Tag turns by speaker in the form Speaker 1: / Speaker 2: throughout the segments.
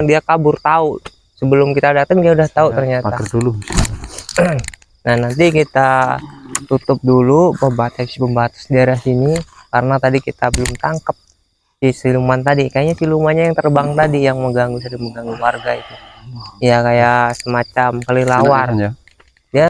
Speaker 1: dia kabur, tahu sebelum kita datang dia udah tahu ternyata.
Speaker 2: Pagar dulu.
Speaker 1: Nah, nanti kita tutup dulu pembatas daerah sini karena tadi kita belum tangkap si siluman tadi. Kayaknya silumannya yang terbang tadi yang sering mengganggu warga itu. Ya kayak semacam kelelawar.
Speaker 2: Ya.
Speaker 1: Dia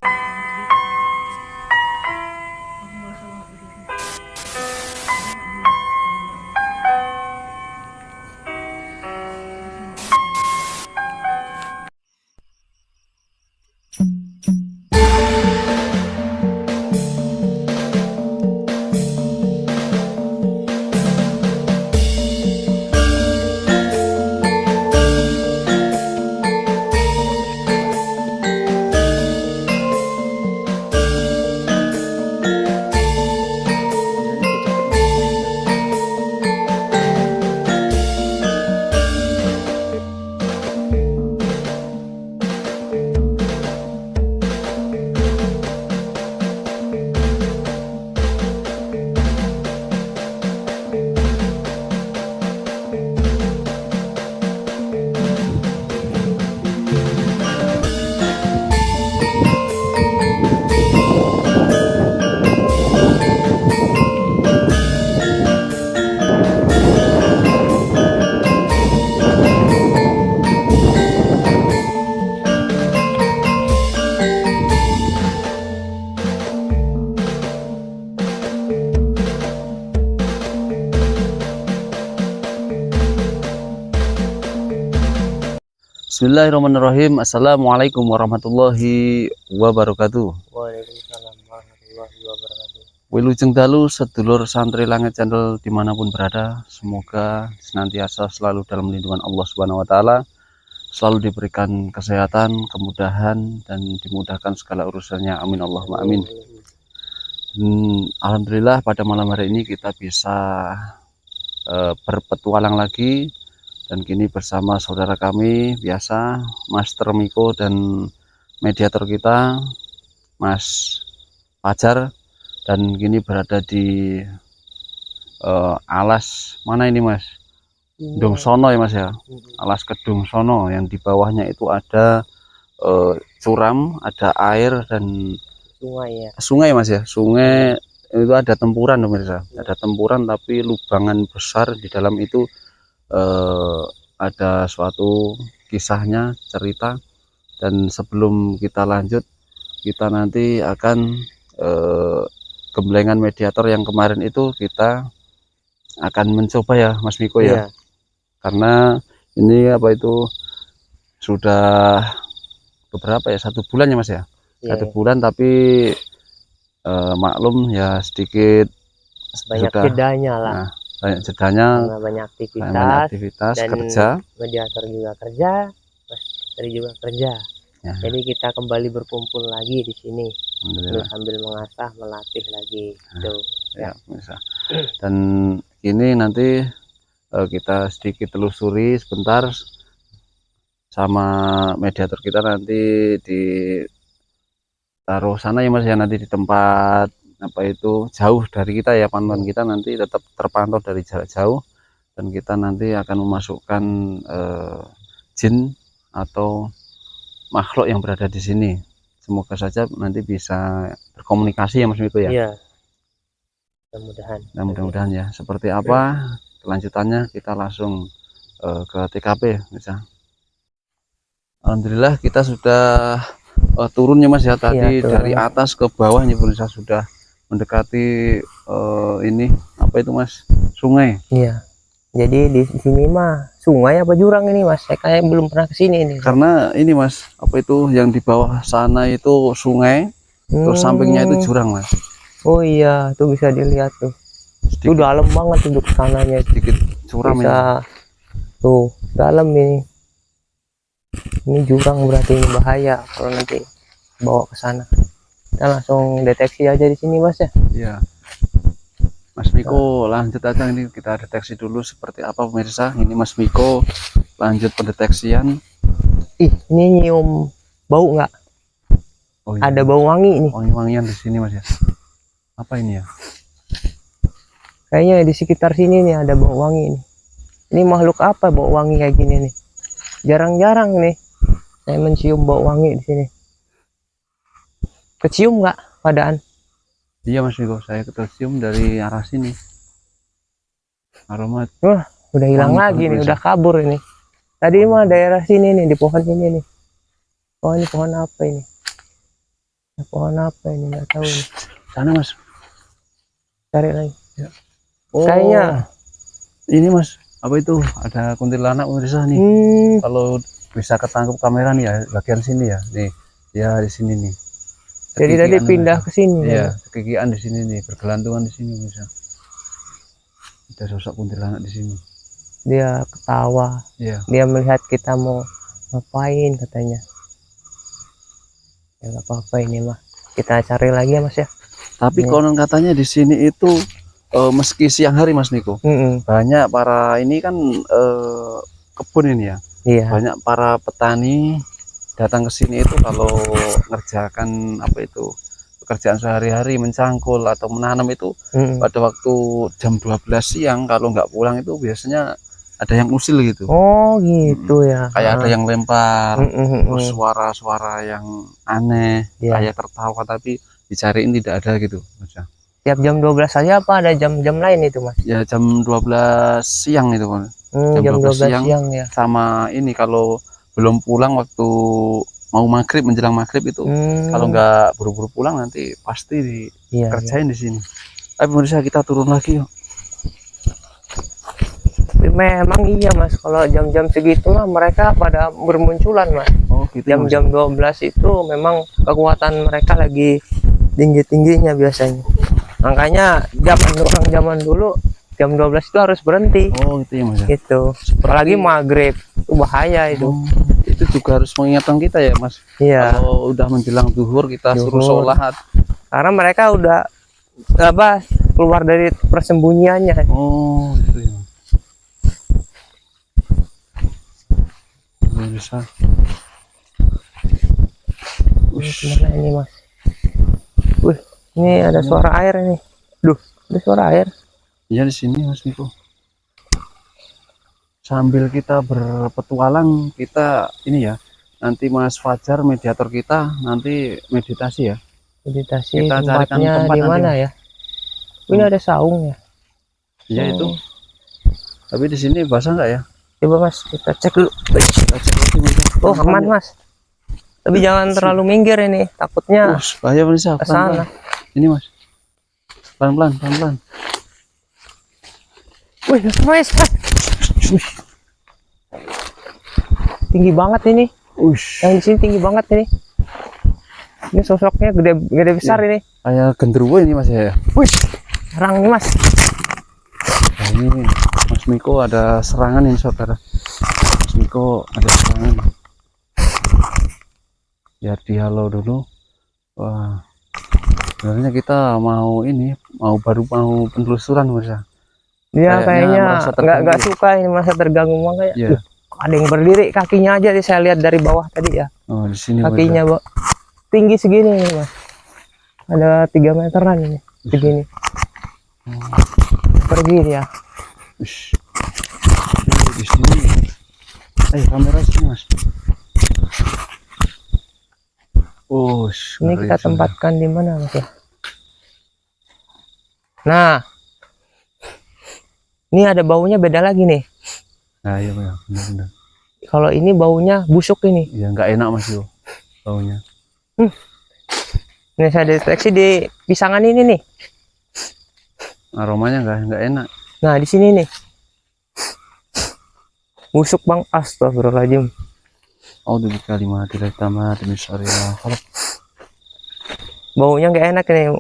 Speaker 2: Bismillahirrahmanirrahim. Assalamualaikum warahmatullahi wabarakatuh.
Speaker 1: Waalaikumsalam warahmatullahi wabarakatuh.
Speaker 2: Wilujeng dalu sedulur santri langit channel dimanapun berada, semoga senantiasa selalu dalam lindungan Allah Subhanahu Wa Taala, selalu diberikan kesehatan, kemudahan, dan dimudahkan segala urusannya. Amin Allahumma amin. Alhamdulillah pada malam hari ini kita bisa berpetualang lagi, dan kini bersama saudara kami biasa, Master Miko, dan mediator kita Mas Fajar, dan kini berada di alas mana ini Mas? Kedung Sono ya Mas ya, alas Kedung Sono, yang di bawahnya itu ada curam, ada air dan
Speaker 1: Sungai ya.
Speaker 2: Sungai Mas ya, sungai itu ada tempuran pemirsa, ada tempuran tapi lubangan besar di dalam itu. Ada suatu kisahnya, cerita. Dan sebelum kita lanjut, kita nanti akan gemblengan mediator yang kemarin itu kita akan mencoba ya Mas Miko ya. Karena ini apa itu sudah beberapa ya, 1 bulan ya Mas ya, 1 bulan, tapi maklum ya sedikit
Speaker 1: banyak jedanya lah.
Speaker 2: Nah, banyak jedanya
Speaker 1: karena banyak
Speaker 2: aktivitas
Speaker 1: dan
Speaker 2: kerja,
Speaker 1: mediator juga kerja, Mas Tri juga kerja ya. Jadi kita kembali berkumpul lagi di sini sambil mengasah, melatih lagi gitu ya
Speaker 2: bisa. Dan ini nanti kita sedikit telusuri sebentar sama mediator kita, nanti di taruh sana ya Mas ya, nanti di tempat apa itu jauh dari kita ya, pantauan kita nanti tetap terpantau dari jarak jauh, dan kita nanti akan memasukkan jin atau makhluk yang berada di sini. Semoga saja nanti bisa berkomunikasi ya Mas Miko ya.
Speaker 1: Iya.
Speaker 2: Mudah-mudahan ya. Seperti apa kelanjutannya, kita langsung ke TKP bisa. Alhamdulillah kita sudah turun ya Mas ya, tadi dari atas ke bawah ini pun saya sudah mendekati ini apa itu Mas, sungai.
Speaker 1: Iya, jadi di sini mah sungai apa jurang ini Mas? Saya kayak belum pernah kesini ini.
Speaker 2: Karena ini Mas, apa itu yang di bawah sana itu sungai, terus sampingnya itu jurang Mas.
Speaker 1: Oh iya, tuh bisa dilihat tuh. Itu dalam banget untuk sananya,
Speaker 2: sedikit curam
Speaker 1: bisa, ya. Tuh dalam ini jurang, berarti ini bahaya kalau nanti bawa ke sana. Kita langsung deteksi aja di sini Mas ya.
Speaker 2: Iya. Mas Miko lanjut aja, ini kita deteksi dulu seperti apa pemirsa. Ini Mas Miko lanjut pendeteksian.
Speaker 1: Ih, ini nyium bau nggak? Oh, iya. Ada bau wangi ini.
Speaker 2: Wangi-wangian di sini Mas ya. Apa ini ya?
Speaker 1: Kayaknya di sekitar sini nih ada bau wangi ini. Ini makhluk apa bau wangi kayak gini nih? Jarang-jarang nih saya mencium bau wangi di sini. Kecium nggak padaan?
Speaker 2: Iya Mas Niko, saya tercium dari arah sini. Aroma
Speaker 1: Wah, udah hilang
Speaker 2: wangi
Speaker 1: lagi
Speaker 2: banget,
Speaker 1: nih,
Speaker 2: Mas.
Speaker 1: udah kabur ini. Tadi mah daerah sini nih, di pohon ini nih. Oh, ini pohon apa ini? Pohon apa ini? Nggak tahu nih.
Speaker 2: Sana Mas.
Speaker 1: Cari lagi.
Speaker 2: Oh,
Speaker 1: Kayaknya
Speaker 2: ini Mas, apa itu? Ada kuntilanak pemirsa nih. Kalau bisa ketangkep kamera nih ya, bagian sini ya. Nih, dia di sini nih.
Speaker 1: jadi tadi
Speaker 2: Cekikian,
Speaker 1: pindah
Speaker 2: pemirsa.
Speaker 1: ke sini.
Speaker 2: Iya,
Speaker 1: kan?
Speaker 2: cekikian di sini nih, bergelantungan di sini pemirsa. Ada sosok kuntilanak di sini.
Speaker 1: Dia ketawa.
Speaker 2: Iya.
Speaker 1: Dia melihat kita mau ngapain katanya. Ya nggak apa-apa ini mah. Kita cari lagi ya Mas ya.
Speaker 2: Tapi
Speaker 1: Iya.
Speaker 2: konon katanya di sini itu meski siang hari Mas Niko, banyak para ini kan kebun ini ya.
Speaker 1: Iya.
Speaker 2: Banyak para petani datang ke sini itu kalau ngerjakan apa itu pekerjaan sehari-hari mencangkul atau menanam itu pada waktu jam 12 siang kalau nggak pulang itu biasanya ada yang usil gitu.
Speaker 1: Oh gitu ya.
Speaker 2: Kayak ada yang lempar, terus
Speaker 1: Mm.
Speaker 2: suara-suara yang aneh,
Speaker 1: Iya.
Speaker 2: kayak tertawa tapi dicariin tidak ada gitu.
Speaker 1: Tiap jam 12 saja apa ada jam-jam lain itu Mas?
Speaker 2: Ya jam 12 siang itu kan.
Speaker 1: Jam 12 siang ya.
Speaker 2: Sama ini kalau belum pulang waktu mau maghrib menjelang maghrib itu kalau nggak buru-buru pulang nanti pasti dikerjain di sini. Tapi pemirsa kita turun lagi yuk.
Speaker 1: Memang iya Mas, kalau jam-jam segitu mah mereka pada bermunculan Mas.
Speaker 2: Oh gitu.
Speaker 1: Jam-jam 12 itu memang kekuatan mereka lagi tinggi-tingginya biasanya. Makanya zaman dulu jam 12 itu harus berhenti.
Speaker 2: Oh gitu ya Mas.
Speaker 1: Gitu. Apalagi maghrib itu bahaya itu.
Speaker 2: Itu juga harus mengingatkan kita ya Mas.
Speaker 1: Iya.
Speaker 2: Kalau udah menjelang zuhur kita suruh sholat.
Speaker 1: Karena mereka udah keluar dari persembunyiannya.
Speaker 2: Oh gitu ya. Bisa.
Speaker 1: Gimana ini Mas? Wih, ini ada suara air ini. Duh, ada suara air.
Speaker 2: Iya di sini Mas Niko. Sambil kita berpetualang kita ini ya. Nanti Mas Fajar mediator kita nanti meditasi ya.
Speaker 1: Meditasi
Speaker 2: Kita carikan
Speaker 1: tempatnya
Speaker 2: tempat
Speaker 1: di mana ya? Ini ada saung ya.
Speaker 2: Iya itu. Tapi di sini basah nggak ya?
Speaker 1: Coba Mas, kita cek dulu.
Speaker 2: Kita cek lagi Mas.
Speaker 1: Oh, aman Mas. Tapi jangan terlalu minggir ini, takutnya
Speaker 2: bahaya pemirsa.
Speaker 1: ke sana.
Speaker 2: Ini Mas. Pelan-pelan, pelan-pelan.
Speaker 1: Wih, Mas. Tinggi banget ini. Yang di sini tinggi banget ini. Ini sosoknya gede besar ini.
Speaker 2: Kayak genderuwo ini Mas ya.
Speaker 1: Wih, serang nih Mas.
Speaker 2: Nah, ini Mas Miko ada serangan ini saudara. Mas Miko ada serangan. Ya halo dulu. Wah, sebenarnya kita mau penelusuran Mas ya.
Speaker 1: Dia kayaknya nggak suka ini masa terganggu makanya.
Speaker 2: Yeah.
Speaker 1: Ada yang berdiri kakinya aja saya lihat dari bawah tadi ya.
Speaker 2: Oh di sini
Speaker 1: kakinya Mbak. Tinggi segini nih Mas. Ada 3 meteran ini segini. Pergi dia.
Speaker 2: Di sini. Kamera sini Mas.
Speaker 1: Ini kita tempatkan di mana Mas ya? Nah, ini ada baunya beda lagi nih.
Speaker 2: Nah iya benar.
Speaker 1: Kalau ini baunya busuk ini.
Speaker 2: Ya nggak enak Mas yo baunya.
Speaker 1: Ini saya deteksi di pisangan ini nih.
Speaker 2: Aromanya nggak enak.
Speaker 1: Nah di sini nih. Busuk Bang, astagfirullahaladzim. Baunya nggak enak nih.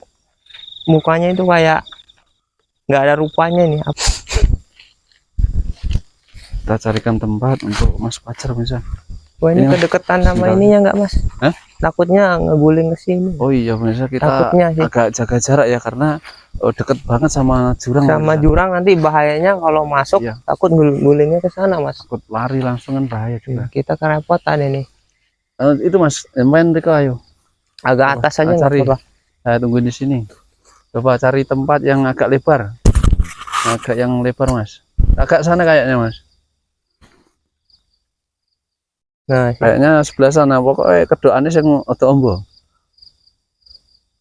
Speaker 1: Mukanya itu kayak nggak ada rupanya nih.
Speaker 2: Kita carikan tempat untuk Mas Fajar bisa.
Speaker 1: Wah ini kedekatan sama ininya nggak Mas?
Speaker 2: Hah?
Speaker 1: Takutnya ngeguling ke sini.
Speaker 2: Oh iya pemirsa kita agak jaga jarak ya karena deket banget sama jurang.
Speaker 1: Sama jurang nanti bahayanya kalau masuk takut gulingnya ke sana Mas.
Speaker 2: Takut lari langsung kan bahaya juga.
Speaker 1: Kita kerepotan ini.
Speaker 2: Itu Mas, main Riko ayo.
Speaker 1: Agak atas aja nggak apa-apa.
Speaker 2: Saya tunggu di sini. Coba cari tempat yang agak lebar. Agak yang lebar Mas. Agak sana kayaknya Mas.
Speaker 1: Nah,
Speaker 2: Kayaknya sebelah sana. Pokoknya kedoannya sing ada ombo.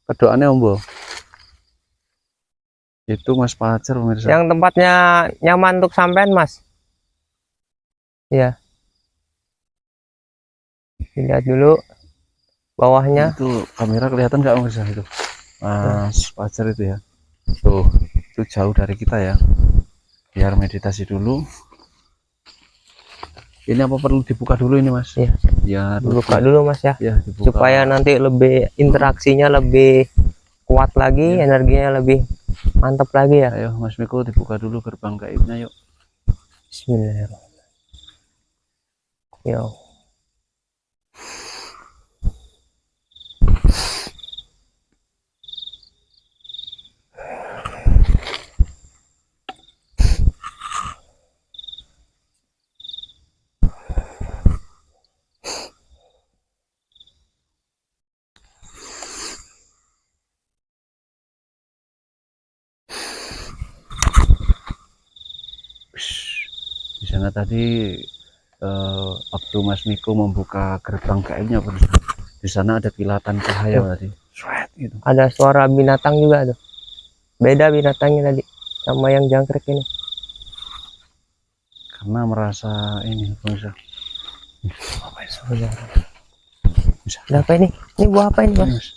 Speaker 2: Kedoannya ombo. Itu Mas Pacer pemirsa.
Speaker 1: yang tempatnya nyaman untuk sampean, Mas. Ya, lihat dulu bawahnya.
Speaker 2: Itu kamera kelihatan nggak pemirsa itu? Mas Pacer itu ya. Tuh, itu jauh dari kita ya. Biar meditasi dulu. Ini apa perlu dibuka dulu ini Mas?
Speaker 1: Iya.
Speaker 2: Ya,
Speaker 1: Buka dulu Mas ya.
Speaker 2: Ya, dibuka.
Speaker 1: Supaya nanti lebih interaksinya lebih kuat lagi,
Speaker 2: Ya.
Speaker 1: energinya lebih mantap lagi ya.
Speaker 2: Ayo Mas Miko dibuka dulu gerbang gaibnya yuk.
Speaker 1: Bismillahirrahmanirrahim. Yo.
Speaker 2: Di sana tadi waktu Mas Miko membuka gerbang gaibnya di sana ada kilatan cahaya tadi. Sweat gitu.
Speaker 1: Ada suara binatang juga tuh. Beda binatangnya tadi sama yang jangkrik ini.
Speaker 2: Karena merasa ini pemirsa.
Speaker 1: Apa ini? Ini buah apa ini Mas?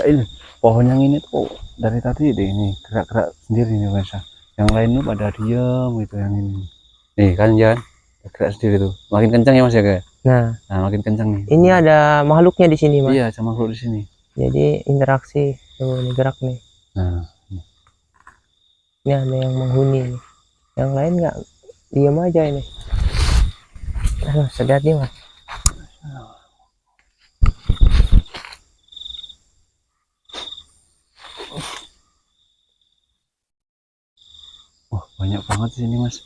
Speaker 2: Nah, ini pohon yang ini tuh dari tadi deh ini gerak-gerak sendiri nih pemirsa. Yang lain tuh pada diam gitu yang ini. Nih kan jangan gerak sendiri tuh. Makin kencang ya Mas ya kayak.
Speaker 1: Nah,
Speaker 2: Makin kencang nih.
Speaker 1: ini ada makhluknya di sini Mas.
Speaker 2: Iya, sama makhluk di sini.
Speaker 1: Jadi interaksi tuh ini gerak nih.
Speaker 2: Nah,
Speaker 1: ini ada yang menghuni nih. Yang lain nggak diam aja ini. Sedap nih Mas.
Speaker 2: wah banyak banget di sini Mas.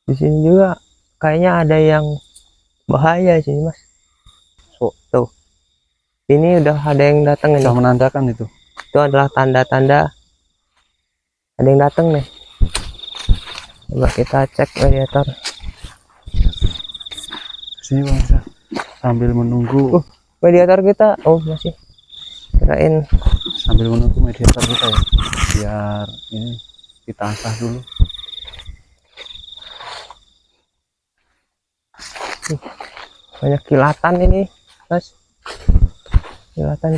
Speaker 1: Di sini juga kayaknya ada yang bahaya sini Mas. Tuh. Ini udah ada yang datang ini.
Speaker 2: Sudah menandakan itu.
Speaker 1: Itu adalah tanda-tanda ada yang datang nih. Coba kita cek radiator.
Speaker 2: Sini Bang sambil menunggu.
Speaker 1: Radiator kita masih. Kirain
Speaker 2: Sambil menunggu mediator kita ya. Biar ini kita asah dulu.
Speaker 1: banyak kilatan ini Mas. Kilatan.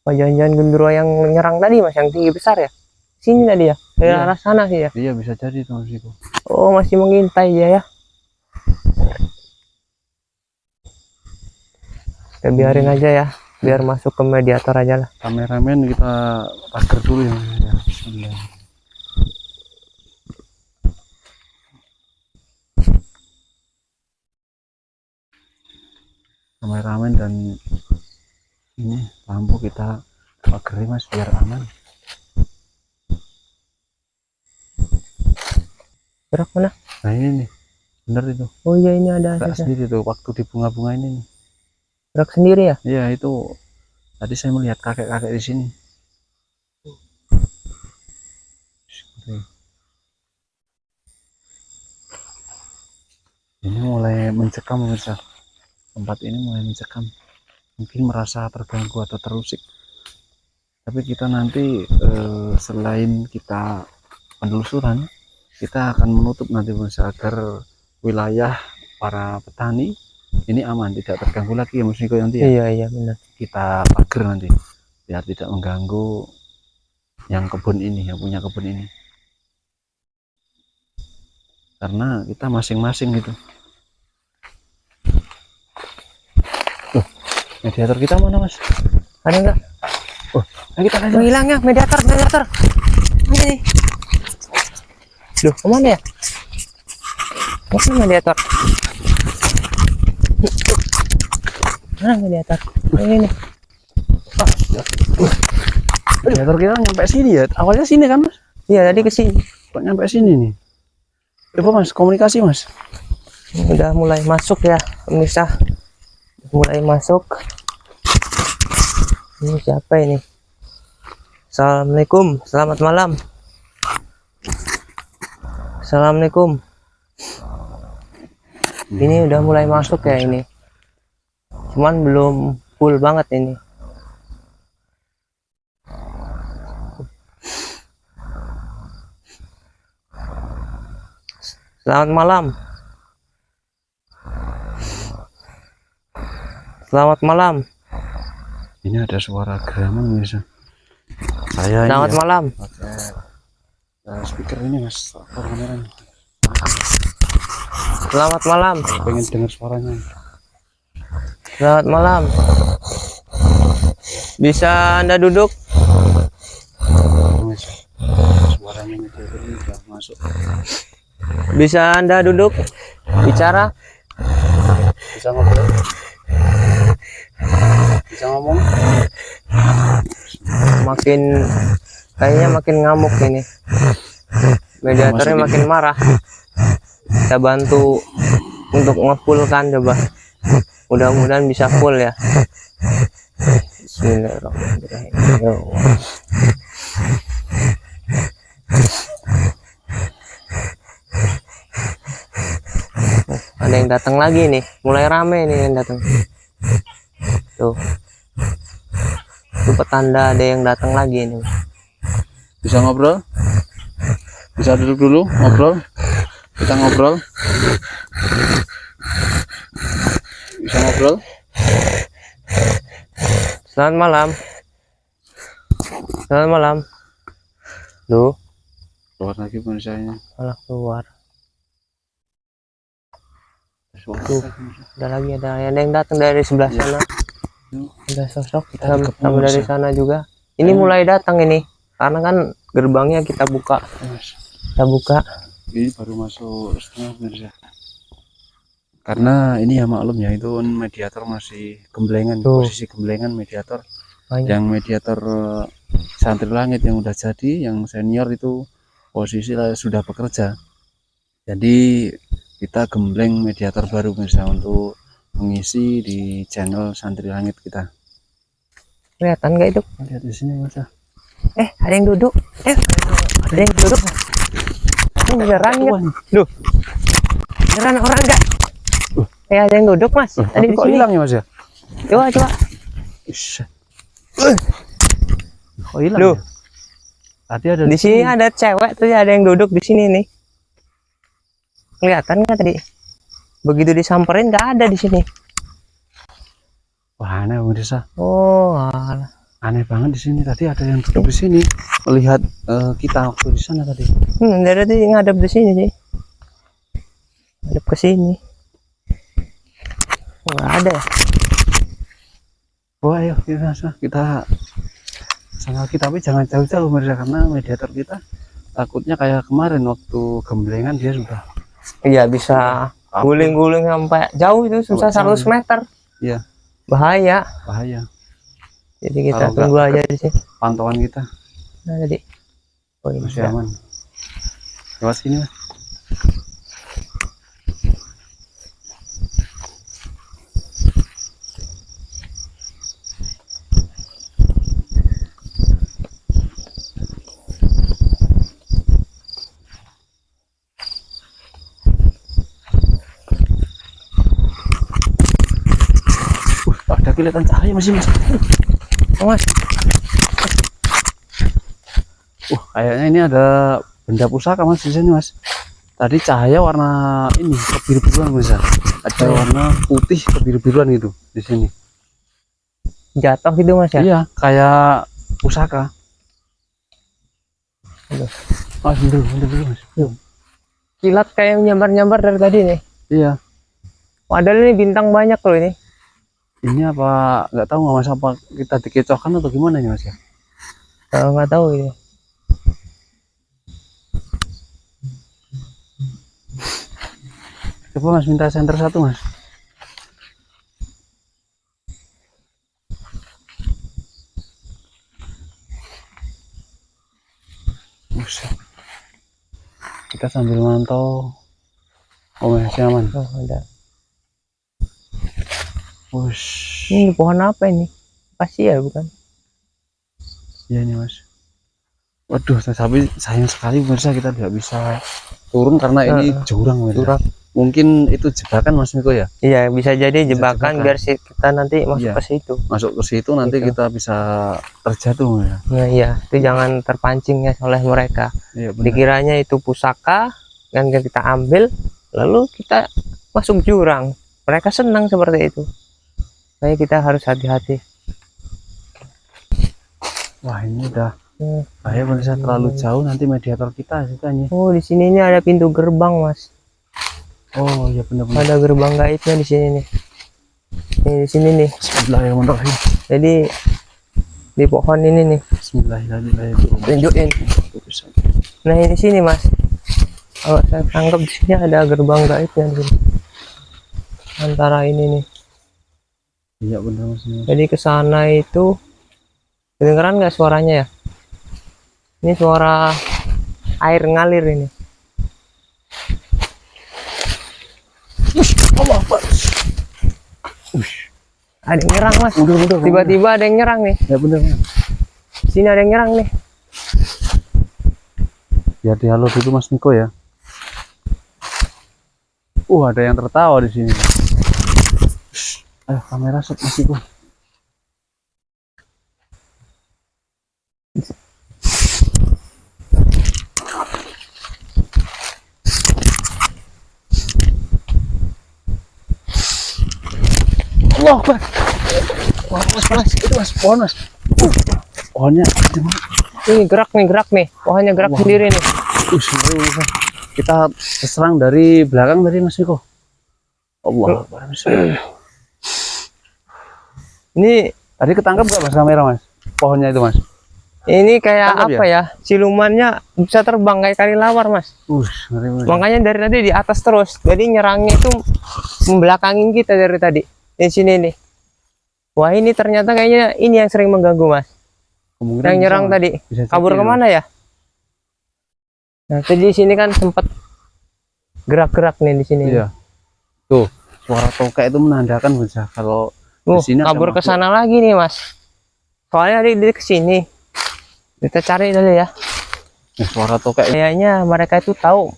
Speaker 1: Oh, jangan-jangan genderuwo yang menyerang tadi Mas, yang tinggi besar ya? Sini tadi ya? Dari arah sana sih ya?
Speaker 2: Iya bisa jadi tuh Mas Iko.
Speaker 1: Oh, masih mengintai dia ya? Kita biarin aja ya, biar masuk ke mediator aja lah.
Speaker 2: Kameramen kita pagar dulu ya. Bismillah. Kameramen dan ini lampu kita pagari Mas biar aman.
Speaker 1: Gerak mana?
Speaker 2: Nah ini nih, bener itu.
Speaker 1: Oh iya, ini ada
Speaker 2: Gerak sendiri tuh waktu di bunga-bunga ini nih.
Speaker 1: Gerak sendiri ya?
Speaker 2: Iya itu. Tadi saya melihat kakek-kakek di sini. Ini mulai mencekam pemirsa. Tempat ini mulai mencekam. Mungkin merasa terganggu atau terusik. Tapi kita nanti selain kita penelusuran, kita akan menutup nanti pemirsa agar wilayah para petani ini aman, tidak terganggu lagi ya Mas Niko nanti ya.
Speaker 1: Iya benar.
Speaker 2: Kita pagar nanti biar tidak mengganggu yang kebun ini, yang punya kebun ini. Karena kita masing-masing gitu. Mediator kita mana Mas?
Speaker 1: Ada enggak?
Speaker 2: Kita aja.
Speaker 1: Hilang ya mediator. Mana nih? Loh, kemana ya? Mana mediator? Mana mediator? Ini nih.
Speaker 2: Mediator kita nyampe sini ya. Awalnya sini kan Mas?
Speaker 1: Iya, tadi ke sini.
Speaker 2: Kok nyampe sini nih? Coba Mas, komunikasi Mas.
Speaker 1: Udah mulai masuk ya, pemirsa. Mulai masuk. Ini siapa ini? Assalamualaikum, selamat malam. Assalamualaikum. Ini udah mulai masuk ya ini. Cuman belum full banget ini. Selamat malam. Selamat malam.
Speaker 2: Ini ada suara geraman bisa. Saya
Speaker 1: Selamat
Speaker 2: ini ya,
Speaker 1: malam.
Speaker 2: pakai speaker ini mas, kameranya.
Speaker 1: Selamat malam.
Speaker 2: Pengen dengar suaranya.
Speaker 1: Selamat malam. Bisa Anda duduk?
Speaker 2: Mas, suaranya mediator ini udah masuk.
Speaker 1: Bisa Anda duduk? Bicara?
Speaker 2: Bisa ngobrol? Bisa ngomong?
Speaker 1: Kayaknya makin ngamuk ini. Mediatornya makin marah. Kita bantu untuk ngefullkan coba. Mudah-mudahan bisa full ya. Bismillahirrahmanirrahim. Yo. Ada yang datang lagi nih, mulai rame nih yang datang. Tuh. Itu petanda ada yang datang lagi nih.
Speaker 2: Bisa ngobrol? Bisa duduk dulu, ngobrol? Kita ngobrol? Bisa ngobrol?
Speaker 1: Selamat malam. Selamat malam. Duh,
Speaker 2: Keluar lagi manusianya.
Speaker 1: malah keluar.
Speaker 2: Suara.
Speaker 1: Tuh, ada yang datang dari sebelah sana. Ada sosok sama dari sana juga. Ini mulai datang ini, karena kan gerbangnya kita buka. Kita buka.
Speaker 2: Ini baru masuk setengah Mirza. Karena ini ya maklum ya, itu mediator masih gemblengan.
Speaker 1: Tuh.
Speaker 2: Posisi gemblengan mediator.
Speaker 1: Banyak.
Speaker 2: Yang mediator Santri Langit yang udah jadi, yang senior itu posisi sudah bekerja. Jadi kita gembleng mediator baru Mirza untuk mengisi di channel Santri Langit kita.
Speaker 1: Kelihatan nggak itu?
Speaker 2: Lihat di sini Mirza.
Speaker 1: Ada yang duduk. Ada yang duduk. Ini beneran nggak? Duh, beneran orang nggak? Ada yang duduk mas. Tadi
Speaker 2: Kok hilang ya mas ya?
Speaker 1: Coba.
Speaker 2: Kok hilang?
Speaker 1: Duh.
Speaker 2: Ya? Tadi ada
Speaker 1: Di sini ada cewek tuh, ada yang duduk di sini nih. Kelihatan nggak tadi? Begitu disamperin nggak ada di sini.
Speaker 2: Wah aneh Mirza.
Speaker 1: Oh, alah.
Speaker 2: Aneh banget di sini. Tadi ada yang duduk di sini melihat kita waktu di sana tadi.
Speaker 1: Dari tadi ngadep di sini sih. Ngadep ke sini. Nggak ada ya?
Speaker 2: Wah ayo kita sama kita, tapi jangan jauh-jauh Mirza, karena mediator kita takutnya kayak kemarin waktu gemblengan dia sudah.
Speaker 1: Iya bisa guling-guling sampai jauh itu, susah 100 meter.
Speaker 2: Iya.
Speaker 1: Bahaya. Jadi kita
Speaker 2: Kalau
Speaker 1: tunggu aja di sini.
Speaker 2: Pantauan kita.
Speaker 1: Nah tadi. Oh ini
Speaker 2: Masih aman. Lewat sini mas. Ada kelihatan cahaya masih mas.
Speaker 1: Oh, mas.
Speaker 2: Kayaknya ini ada benda pusaka mas di sini mas. Tadi cahaya warna ini kebiru-biruan mas. Ada warna putih kebiru-biruan gitu di sini.
Speaker 1: Jatuh gitu mas ya?
Speaker 2: Iya, kayak pusaka.
Speaker 1: Aduh.
Speaker 2: Mas, mundur dulu mas.
Speaker 1: Kilat kayak nyambar-nyambar dari tadi nih.
Speaker 2: Iya.
Speaker 1: Padahal ini bintang banyak loh ini.
Speaker 2: Ini apa nggak tahu mas, apa kita dikecohkan atau gimana ya mas ya?
Speaker 1: Nggak tahu ini.
Speaker 2: Coba mas minta senter satu mas. Kita sambil mantau. Oh masih aman.
Speaker 1: Oh ada.
Speaker 2: Wush.
Speaker 1: Ini pohon apa ini? Pasti ya bukan?
Speaker 2: Iya nih mas. Waduh, tapi sayang sekali pemirsa kita tidak bisa turun karena ini jurang, Mas.
Speaker 1: jurang.
Speaker 2: Mungkin itu jebakan Mas Miko ya.
Speaker 1: Iya, bisa jadi jebakan
Speaker 2: jebakan.
Speaker 1: biar kita nanti masuk
Speaker 2: Iya.
Speaker 1: ke situ.
Speaker 2: Masuk ke situ nanti
Speaker 1: Gitu.
Speaker 2: kita bisa terjatuh ya.
Speaker 1: Nah, iya, itu jangan terpancing ya oleh mereka.
Speaker 2: Iya, benar.
Speaker 1: Dikiranya itu pusaka yang kita ambil, lalu kita masuk jurang. Mereka senang seperti itu. Makanya kita harus hati-hati.
Speaker 2: Wah, ini udah bahaya bisa terlalu jauh, nanti mediator kita juga nih.
Speaker 1: Oh, di sini ini ada pintu gerbang, Mas.
Speaker 2: Oh iya, benar-benar.
Speaker 1: Ada gerbang gaibnya di sini nih. Nih di sini nih.
Speaker 2: Bismillahirrahmanirrahim.
Speaker 1: Jadi di pohon ini nih.
Speaker 2: Bismillahirrahmanirrahim.
Speaker 1: Tunjukin. Nah, di sini, Mas. Kalau saya tangkap di sini ada gerbang gaibnya di sini. Antara ini nih.
Speaker 2: Iya, benar Mas.
Speaker 1: Jadi ke sana itu kedengeran nggak suaranya ya? Ini suara air ngalir ini.
Speaker 2: Allah Akbar.
Speaker 1: Ada yang nyerang, Mas.
Speaker 2: Udah.
Speaker 1: Tiba-tiba ada yang nyerang nih.
Speaker 2: Ya benar.
Speaker 1: Di sini ada yang nyerang nih.
Speaker 2: Ya di halo dulu Mas Miko ya. Ada yang tertawa di sini. Ayo kamera shot Mas Miko. Allah Akbar. Wah, mas, itu mas, pohon mas. Pohonnya
Speaker 1: Ini gerak nih. Pohonnya gerak sendiri nih.
Speaker 2: Kita terserang dari belakang tadi Mas Miko. Allah Akbar.
Speaker 1: Ini
Speaker 2: Tadi ketangkap gak mas kamera mas? Pohonnya itu mas?
Speaker 1: ini kayak
Speaker 2: Tangkap
Speaker 1: apa ya? Silumannya bisa terbang kayak kelelawar, Mas.
Speaker 2: Ngeri.
Speaker 1: Makanya dari tadi di atas terus. Jadi nyerangnya itu membelakangin kita dari tadi. Di sini nih. Wah, ini ternyata kayaknya ini yang sering mengganggu, Mas.
Speaker 2: Kemungkinan
Speaker 1: Yang nyerang
Speaker 2: bisa,
Speaker 1: tadi.
Speaker 2: bisa
Speaker 1: Kabur
Speaker 2: jadi,
Speaker 1: kemana ya? Nah, tadi di sini kan sempat gerak-gerak nih di sini.
Speaker 2: Iya. Tuh, suara tokek itu menandakan bisa kalau di sini
Speaker 1: kabur
Speaker 2: ada
Speaker 1: ke sana lagi nih, Mas. Soalnya dia ke sini. Kita cari dulu ya.
Speaker 2: suara tokek.
Speaker 1: Kayaknya mereka itu tahu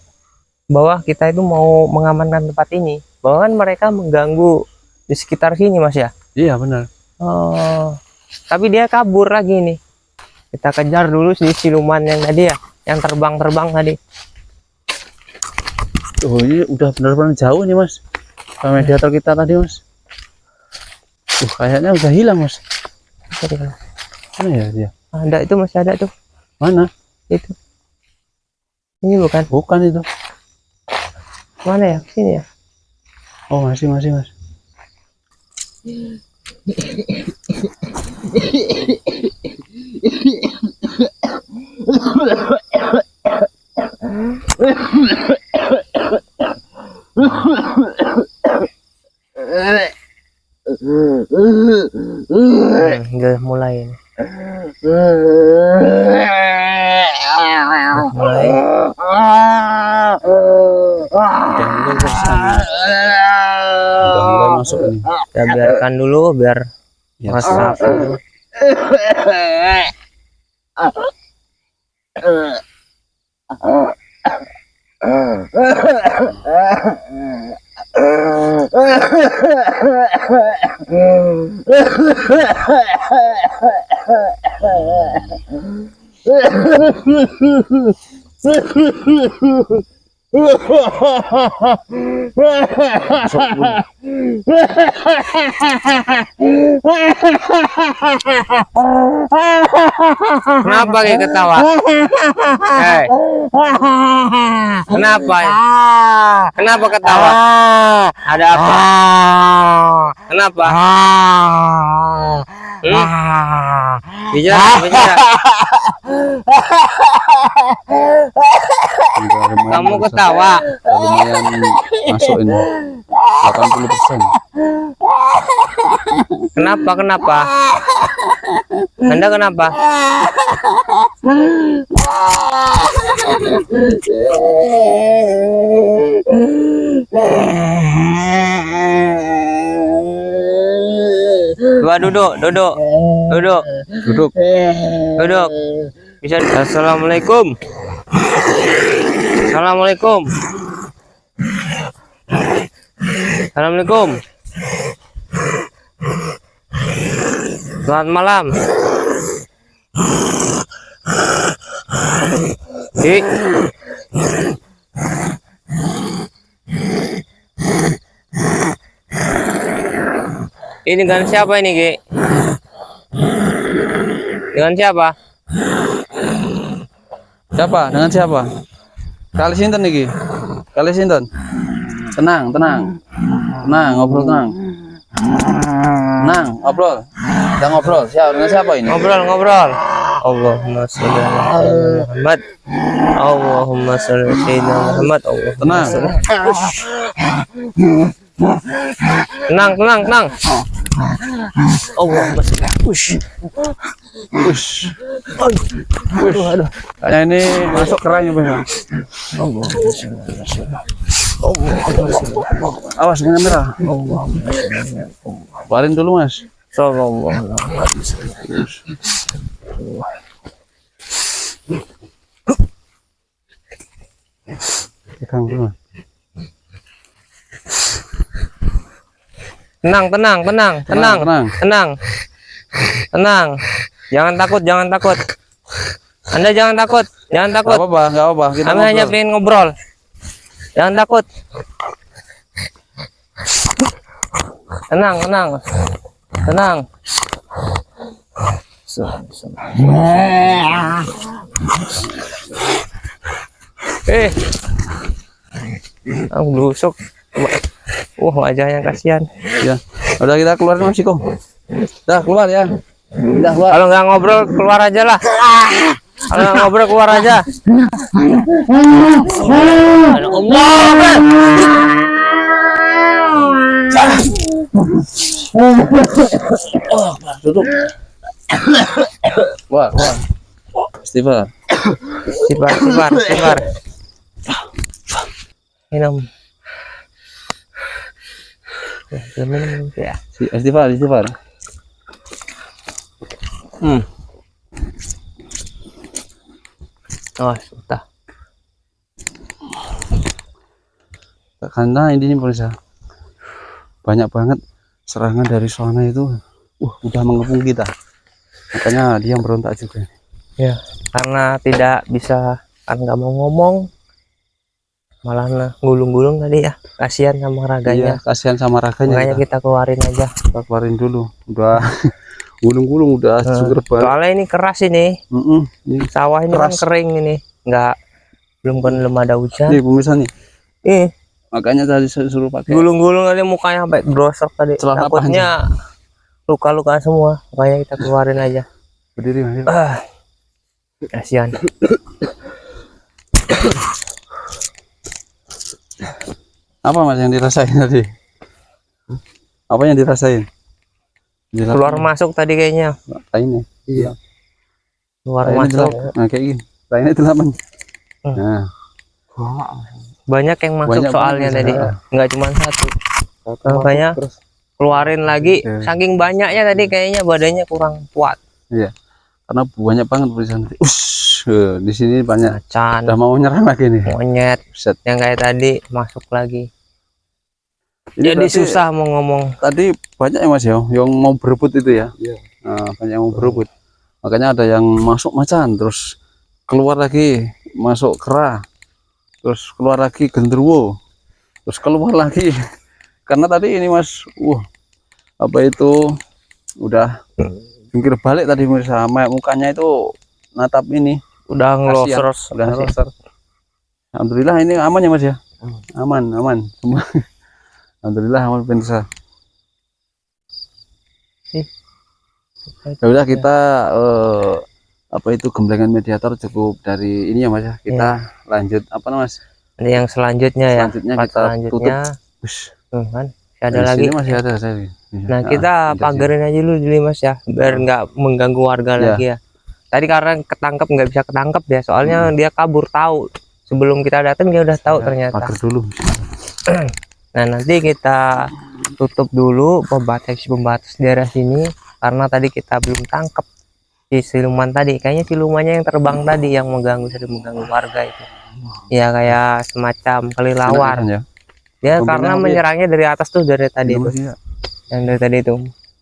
Speaker 1: bahwa kita itu mau mengamankan tempat ini. Bahwa kan mereka mengganggu di sekitar sini, Mas ya.
Speaker 2: Iya benar.
Speaker 1: Oh, tapi dia kabur lagi nih. Kita kejar dulu si siluman yang tadi ya, yang terbang-terbang tadi.
Speaker 2: Ini udah benar-benar jauh nih mas. Mediator kita tadi mas. Kayaknya udah hilang mas. Mana ya dia?
Speaker 1: Ada itu, masih ada tuh.
Speaker 2: Mana?
Speaker 1: Itu. Ini bukan?
Speaker 2: Bukan itu.
Speaker 1: Mana ya? Sini ya?
Speaker 2: Oh masih mas.
Speaker 1: Udah mulai ini. Mulai.
Speaker 2: Udah mulai masuk ini.
Speaker 1: Kita biarkan dulu biar
Speaker 2: Ya,
Speaker 1: rasa dulu. Kenapa kayak ketawa? Hei. Kenapa? Kenapa ketawa? Ada apa? Kenapa? Bicara. Kamu ketawa.
Speaker 2: Lumayan masuk ini 80%.
Speaker 1: Kenapa? Anda kenapa? Coba duduk. Bisa. Assalamualaikum. Assalamualaikum. Assalamualaikum. Selamat malam. Ki. Ini dengan siapa ini, Ki? Dengan siapa?
Speaker 2: Siapa? Dengan siapa? Kali sinten niki? Kali sinten? Tenang, tenang. Tenang, ngobrol tenang. Tenang, ngobrol. Kita ngobrol. Siapa? Dengan siapa ini?
Speaker 1: Ngobrol. Allahumma sholli ala Muhammad. Allahumma sholli ala Sayyidina Muhammad. Allahumma
Speaker 2: Tenang.
Speaker 1: sholli. Tenang. Allahumma sholli.
Speaker 2: Ush. Aduh. Kayaknya ini masuk kerannya, Bang. Awas dengan merah. Keluarin dulu, Mas.
Speaker 1: Sallallahu alaihi wasallam.
Speaker 2: Pegang dulu.
Speaker 1: Tenang. Jangan takut. Anda jangan takut.
Speaker 2: Enggak apa-apa. Kita
Speaker 1: Kami hanya
Speaker 2: ngobrol.
Speaker 1: ingin ngobrol. Jangan takut. Tenang. Aku busuk. Wajahnya kasihan.
Speaker 2: Ya. Udah kita keluarin, Mas Iko. Udah keluar ya. Udah keluar.
Speaker 1: Kalau nggak ngobrol keluar aja lah. Kalau nggak ngobrol keluar aja.
Speaker 2: Tutup. Keluar. Istighfar.
Speaker 1: Sibar. Minum. Minum ya.
Speaker 2: Istighfar.
Speaker 1: Oh, sudah.
Speaker 2: Karena ini pemirsa, banyak banget serangan dari Soana itu. Udah mengepung kita. Makanya dia berontak juga.
Speaker 1: Ya, karena tidak bisa, kan nggak mau ngomong, malah gulung-gulung tadi ya. Kasihan sama raganya.
Speaker 2: Iya, kasihan sama raganya.
Speaker 1: Makanya kita keluarin aja.
Speaker 2: Kita keluarin dulu. Udah gulung-gulung, udah sugar banget.
Speaker 1: Soalnya ini keras ini.
Speaker 2: Ini
Speaker 1: Sawah ini kan
Speaker 2: keras.
Speaker 1: kering ini. Belum ada hujan.
Speaker 2: Nih pemirsa nih. Makanya tadi saya suruh pakai
Speaker 1: Gulung-gulung tadi mukanya sampai grosok tadi.
Speaker 2: celana
Speaker 1: Takutnya luka-luka semua. Makanya kita keluarin aja.
Speaker 2: berdiri, Mas.
Speaker 1: Kasihan.
Speaker 2: Apa, Mas, yang dirasain tadi? Apa yang dirasain?
Speaker 1: Keluar masuk tadi kayaknya.
Speaker 2: Lainnya. Iya.
Speaker 1: Keluar
Speaker 2: Lainnya
Speaker 1: masuk.
Speaker 2: Nah, kayak gini. Lainnya delapan. Nah,
Speaker 1: Banyak yang masuk
Speaker 2: Banyak
Speaker 1: soalnya
Speaker 2: banget,
Speaker 1: tadi.
Speaker 2: ya.
Speaker 1: Nggak cuma satu. Makanya
Speaker 2: terus.
Speaker 1: keluarin lagi.
Speaker 2: Oke.
Speaker 1: Saking banyaknya tadi kayaknya badannya kurang kuat.
Speaker 2: Iya. Karena banyak banget tulisan. Di sini banyak.
Speaker 1: Macan,
Speaker 2: Udah mau nyerang lagi nih.
Speaker 1: monyet,
Speaker 2: Set.
Speaker 1: yang kayak tadi masuk lagi.
Speaker 2: Ini
Speaker 1: Jadi
Speaker 2: berarti
Speaker 1: susah mau ngomong.
Speaker 2: Tadi banyak ya, Mas, ya, yang mau berebut itu ya. Iya. Nah, banyak yang mau berebut. Makanya ada yang masuk macan, terus keluar lagi masuk kera, terus keluar lagi genderuwo, terus keluar lagi. Karena tadi ini, Mas, apa itu udah jungkir balik tadi, Mas, sama mukanya itu natap ini.
Speaker 1: Udah ngeloser.
Speaker 2: Udah ngeloser. Alhamdulillah ini aman ya, Mas, ya. Aman semua. Alhamdulillah aman, pemirsa. Ya udah, kita apa itu gemblengan mediator cukup dari ini ya, Mas, ya. Kita lanjut apa namanya, Mas?
Speaker 1: Ini yang selanjutnya ya.
Speaker 2: Selanjutnya
Speaker 1: Part
Speaker 2: kita
Speaker 1: selanjutnya. Kan ada
Speaker 2: Di
Speaker 1: lagi.
Speaker 2: sini masih ada saya.
Speaker 1: Nah, kita pagerin aja dulu Mas ya, biar nggak mengganggu warga lagi ya. Tadi karena ketangkep nggak bisa ketangkep ya, soalnya dia kabur tahu. Sebelum kita datang dia udah tahu ternyata.
Speaker 2: Pagar dulu.
Speaker 1: Nah, nanti kita tutup dulu pembatas daerah sini karena tadi kita belum tangkep. si siluman tadi, kayaknya silumannya yang terbang tadi yang sering mengganggu warga itu. Ya kayak semacam kelelawar.
Speaker 2: Enak ya.
Speaker 1: Dia
Speaker 2: Mungkin
Speaker 1: karena
Speaker 2: aku
Speaker 1: menyerangnya dari atas tuh, dari tadi
Speaker 2: minum
Speaker 1: itu.
Speaker 2: lagi ya.
Speaker 1: Yang dari tadi itu.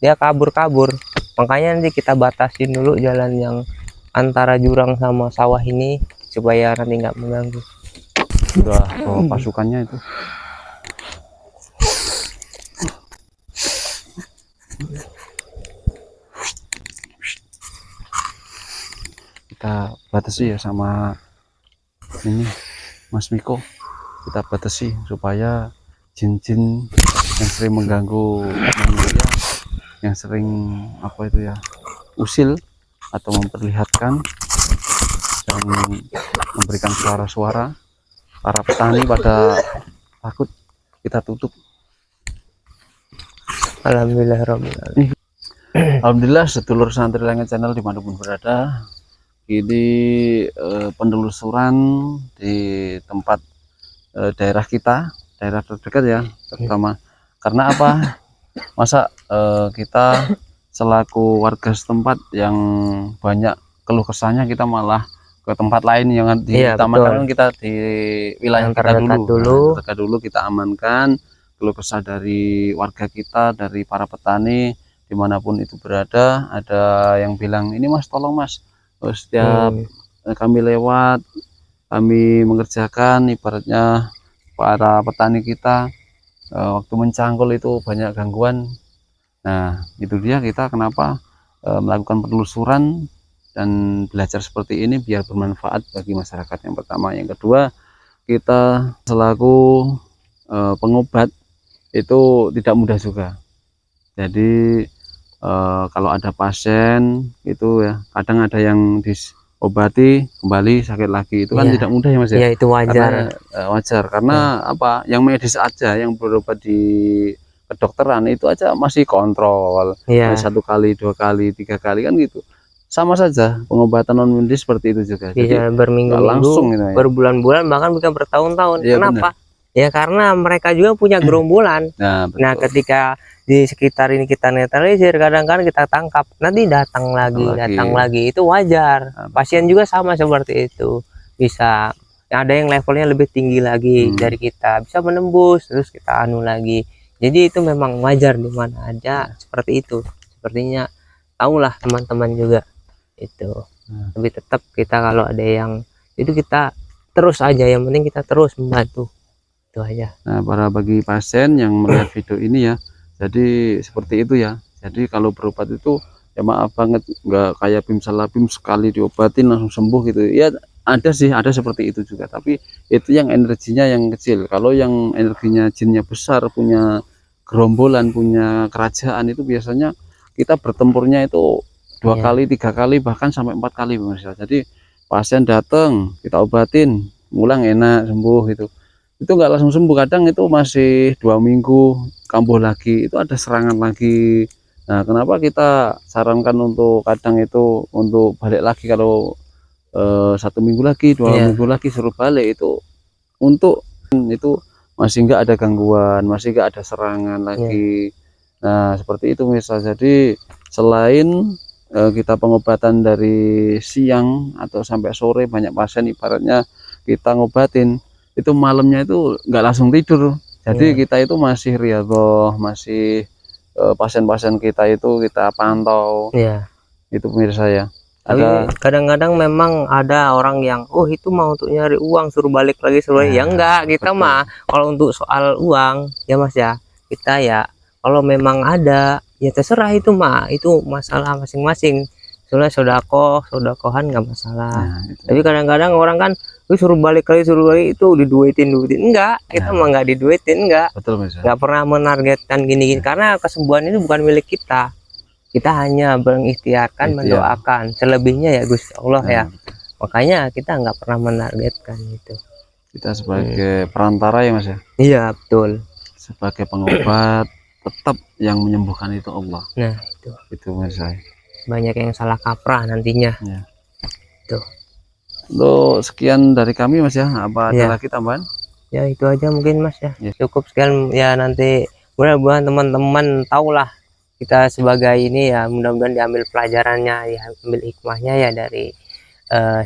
Speaker 1: Dia kabur-kabur. Makanya nanti kita batasin dulu jalan yang antara jurang sama sawah ini supaya nanti nggak mengganggu.
Speaker 2: Udah bawa pasukannya itu. Kita batasi ya sama ini Mas Miko, kita batasi supaya jin-jin yang sering mengganggu manusia, yang sering apa itu ya, usil atau memperlihatkan dan memberikan suara-suara, para petani pada takut, kita tutup. Alhamdulillah sedulur Santri Langit Channel dimanapun berada, ini penelusuran di tempat daerah kita, daerah terdekat ya, terutama karena apa, masa kita selaku warga setempat yang banyak keluh kesahnya kita malah ke tempat lain yang diutamakan. Kita di wilayah kita dulu, terdekat dulu kita amankan keluh kesah dari warga kita, dari para petani dimanapun itu berada. Ada yang bilang, ini Mas tolong Mas, setiap kami lewat, kami mengerjakan, ibaratnya para petani kita waktu mencangkul itu banyak gangguan. Nah itu dia, kita kenapa melakukan penelusuran dan belajar seperti ini biar bermanfaat bagi masyarakat, yang pertama. Yang kedua, kita selaku pengobat itu tidak mudah juga. Jadi kalau ada pasien itu ya kadang ada yang diobati kembali sakit lagi, itu kan tidak mudah ya Mas ya.
Speaker 1: Itu wajar.
Speaker 2: Karena, wajar karena apa, yang medis aja yang berobat di kedokteran itu aja masih kontrol, 1 kali 2 kali 3 kali kan gitu. Sama saja pengobatan non medis seperti itu juga.
Speaker 1: Bisa
Speaker 2: Jadi
Speaker 1: berminggu-minggu,
Speaker 2: langsung gitu ya.
Speaker 1: berbulan-bulan, bahkan bisa bertahun-tahun. Kenapa?
Speaker 2: Bener.
Speaker 1: Ya karena mereka juga punya gerombolan. Nah ketika di sekitar ini kita netralisir, kadang-kadang kita tangkap, nanti datang lagi, itu wajar. Pasien juga sama seperti itu, bisa ada yang levelnya lebih tinggi lagi dari kita, bisa menembus, terus kita anu lagi. Jadi itu memang wajar di mana aja seperti itu. Sepertinya tahulah teman-teman juga itu. Tapi tetap kita kalau ada yang itu kita terus aja, yang penting kita terus membantu, itu aja.
Speaker 2: Nah bagi pasien yang melihat video ini ya, jadi seperti itu ya. Jadi kalau berobat itu ya maaf banget, nggak kayak bim salabim sekali diobatin langsung sembuh gitu ya. Ada sih, ada seperti itu juga, tapi itu yang energinya yang kecil. Kalau yang energinya jinnya besar, punya gerombolan, punya kerajaan, itu biasanya kita bertempurnya itu 2 kali 3 kali bahkan sampai 4 kali pemirsa. Jadi pasien datang kita obatin, ngulang enak sembuh itu nggak langsung sembuh, kadang itu masih 2 minggu kambuh lagi, itu ada serangan lagi. Nah kenapa kita sarankan untuk kadang itu untuk balik lagi, kalau 1 minggu lagi 2 minggu lagi suruh balik, itu untuk itu masih nggak ada gangguan, masih nggak ada serangan lagi. Nah seperti itu misal. Jadi selain kita pengobatan dari siang atau sampai sore, banyak pasien ibaratnya kita ngobatin itu malamnya itu nggak langsung tidur. Jadi kita itu masih riyadhah, masih pasien-pasien kita itu kita pantau. Itu pemirsa ya.
Speaker 1: Tapi kadang-kadang memang ada orang yang itu mau untuk nyari uang, suruh balik lagi, ya enggak, kita mah kalau untuk soal uang ya Mas ya, kita ya kalau memang ada ya terserah, itu mah itu masalah masing-masing. Soalnya sodakohan nggak masalah. Tapi kadang-kadang orang kan suruh balik lagi, itu diduitin. Enggak, kita mah nggak diduitin, enggak.
Speaker 2: Betul Mas.
Speaker 1: Nggak pernah menargetkan gini-gini, karena kesembuhan ini bukan milik kita. Kita hanya mengikhtiarkan, mendoakan, selebihnya ya Gusti Allah ya. Makanya kita nggak pernah menargetkan itu.
Speaker 2: Kita sebagai perantara ya Mas ya.
Speaker 1: Iya betul.
Speaker 2: Sebagai pengobat, tetap yang menyembuhkan itu Allah.
Speaker 1: Nah
Speaker 2: itu Mas saya.
Speaker 1: Banyak yang salah kaprah nantinya. Tuh.
Speaker 2: Untuk sekian dari kami Mas ya. Apa ada lagi tambahan?
Speaker 1: Ya itu aja mungkin Mas ya. Cukup sekian ya, nanti mudah-mudahan teman-teman tahulah kita sebagai ini ya, mudah-mudahan diambil pelajarannya ya, ambil hikmahnya ya dari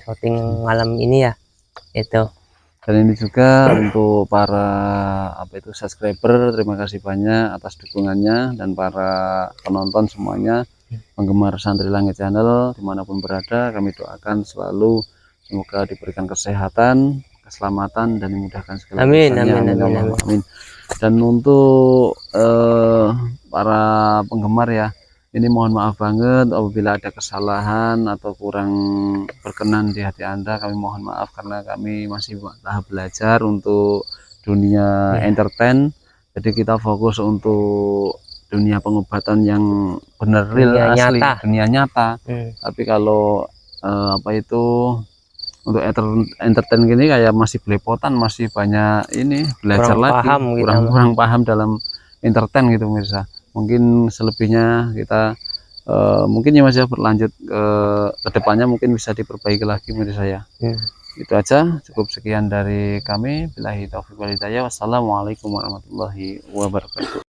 Speaker 1: syuting malam ini ya itu.
Speaker 2: Dan ini juga untuk para subscriber, terima kasih banyak atas dukungannya, dan para penonton semuanya, penggemar Santri Langit Channel dimanapun berada, kami doakan selalu semoga diberikan kesehatan, keselamatan, dan dimudahkan segala
Speaker 1: Amin,
Speaker 2: urusannya.
Speaker 1: amin,
Speaker 2: Amin,
Speaker 1: amin,
Speaker 2: Allahumma
Speaker 1: amin.
Speaker 2: amin. Dan untuk para penggemar ya, ini mohon maaf banget apabila ada kesalahan atau kurang berkenan di hati Anda. Kami mohon maaf karena kami masih tahap belajar untuk dunia
Speaker 1: Ya.
Speaker 2: entertain. Jadi kita fokus untuk dunia pengobatan yang benar, real,
Speaker 1: Dunia
Speaker 2: asli,
Speaker 1: nyata.
Speaker 2: dunia nyata.
Speaker 1: Hmm.
Speaker 2: Tapi kalau untuk entertain gini kayak masih belepotan, masih banyak ini belajar
Speaker 1: Kurang
Speaker 2: lagi,
Speaker 1: paham kita mah.
Speaker 2: kurang paham dalam entertain gitu pemirsa. Mungkin selebihnya kita mungkin ya Mas ya, berlanjut ke depannya mungkin bisa diperbaiki lagi pemirsa ya. Itu aja, cukup sekian dari kami. Billahi taufiq wal hidayah. Wassalamualaikum warahmatullahi wabarakatuh.